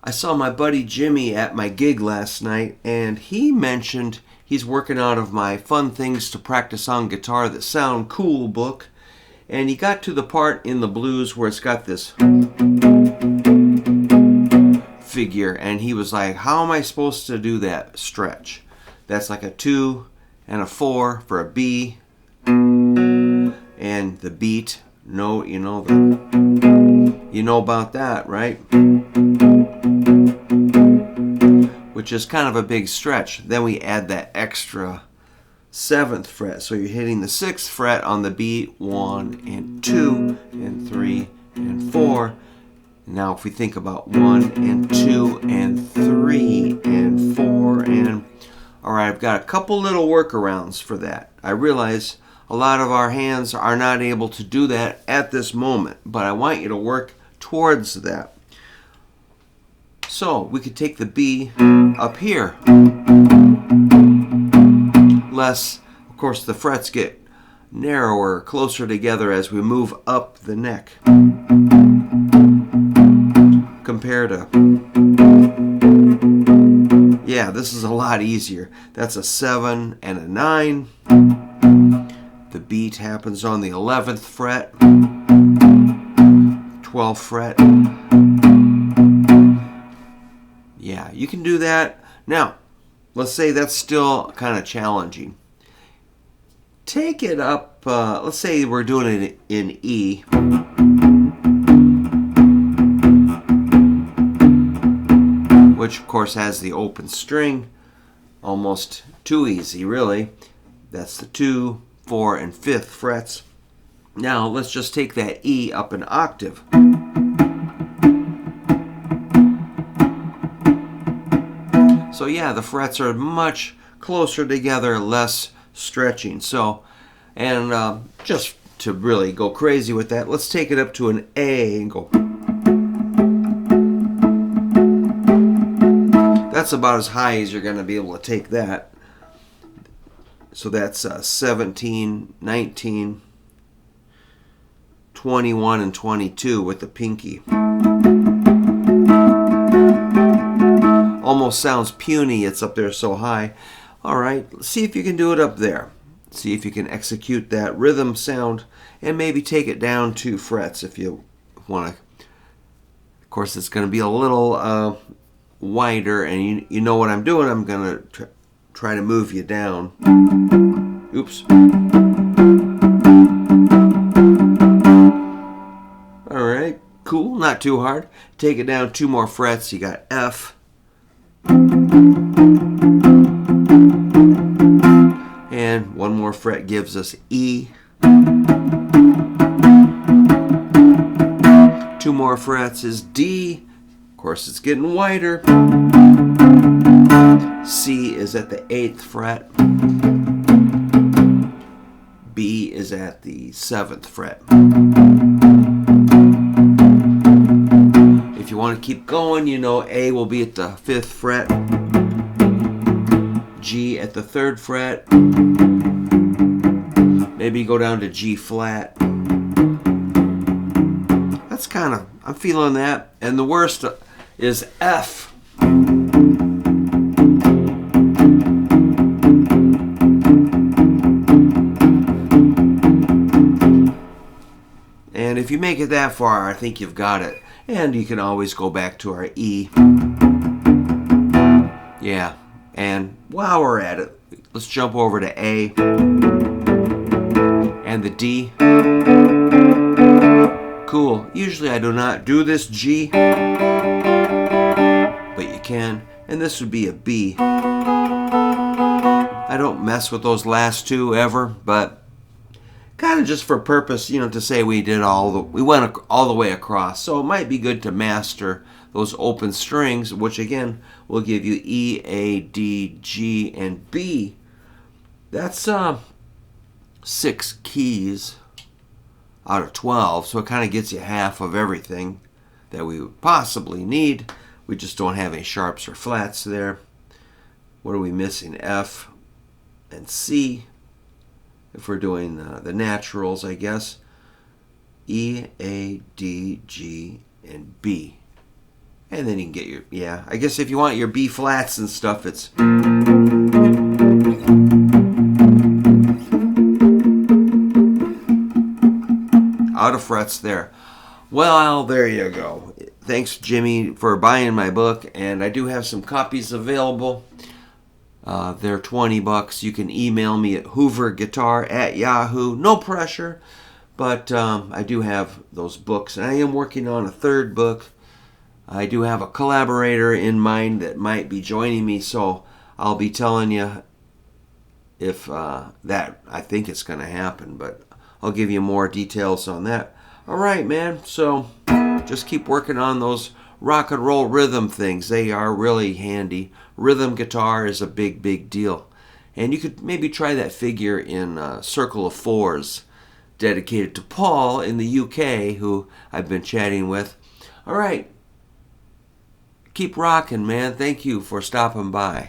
I saw my buddy Jimmy at my gig last night, and he mentioned he's working out of my Fun Things to Practice on Guitar That Sound Cool book, and he got to the part in the blues where it's got this figure, and he was like, how am I supposed to do that stretch? That's like a 2 and a 4 for a B, and the beat, you know about that, right? Which is kind of a big stretch. Then we add that extra 7th fret. So you're hitting the 6th fret on the beat, 1 and 2 and 3 and 4. Now if we think about 1 and 2 and 3 and 4 and... Alright, I've got a couple little workarounds for that. I realize a lot of our hands are not able to do that at this moment, but I want you to work towards that. So we could take the B up here. Of course, the frets get narrower, closer together as we move up the neck. Compared to, yeah, this is a lot easier. That's a 7 and a 9. The beat happens on the 11th fret, 12th fret. Yeah, you can do that. Now, let's say that's still kind of challenging. Take it up, let's say we're doing it in E. Which of course has the open string. Almost too easy, really. That's the 2, 4, and 5th frets. Now, let's just take that E up an octave. So yeah, the frets are much closer together, less stretching. So, and just to really go crazy with that, let's take it up to an A and go. That's about as high as you're going to be able to take that. So that's 17, 19, 21, and 22 with the pinky. Almost sounds puny, it's up there so high. Alright, see if you can do it up there. See if you can execute that rhythm sound and maybe take it down 2 frets if you want to. Of course, it's going to be a little wider, and you know what I'm doing. I'm going to try to move you down. Oops. Alright, cool, not too hard. Take it down 2 more frets. You got F. And 1 more fret gives us E. 2 more frets is D. Of course, it's getting wider. C is at the 8th fret. B is at the 7th fret. If you want to keep going, you know A will be at the 5th fret. G at the 3rd fret. Maybe go down to G flat. That's kind of, I'm feeling that. And the worst is F. And if you make it that far, I think you've got it. And you can always go back to our E. Yeah. And while we're at it, let's jump over to A and the D. Cool. Usually I do not do this G, but you can. And this would be a B. I don't mess with those last 2 ever, but kind of just for purpose, to say we went all the way across. So it might be good to master those open strings, which again will give you E, A, D, G, and B. That's 6 keys out of 12, so it kind of gets you half of everything that we would possibly need. We just don't have any sharps or flats there. What are we missing? F and C. If we're doing the naturals, I guess. E, A, D, G, and B. And then you can get your, yeah, I guess if you want your B flats and stuff, it's out of frets there. Well, there you go. Thanks, Jimmy, for buying my book, and I do have some copies available. They're $20. You can email me at hooverguitar@yahoo. No pressure, but I do have those books, and I am working on a third book. I do have a collaborator in mind that might be joining me, so I'll be telling you if that I think it's going to happen, but I'll give you more details on that. All right, man. So just keep working on those rock and roll rhythm things. They are really handy. Rhythm guitar is a big, big deal. And you could maybe try that figure in Circle of Fours, dedicated to Paul in the UK, who I've been chatting with. All right. Keep rocking, man. Thank you for stopping by.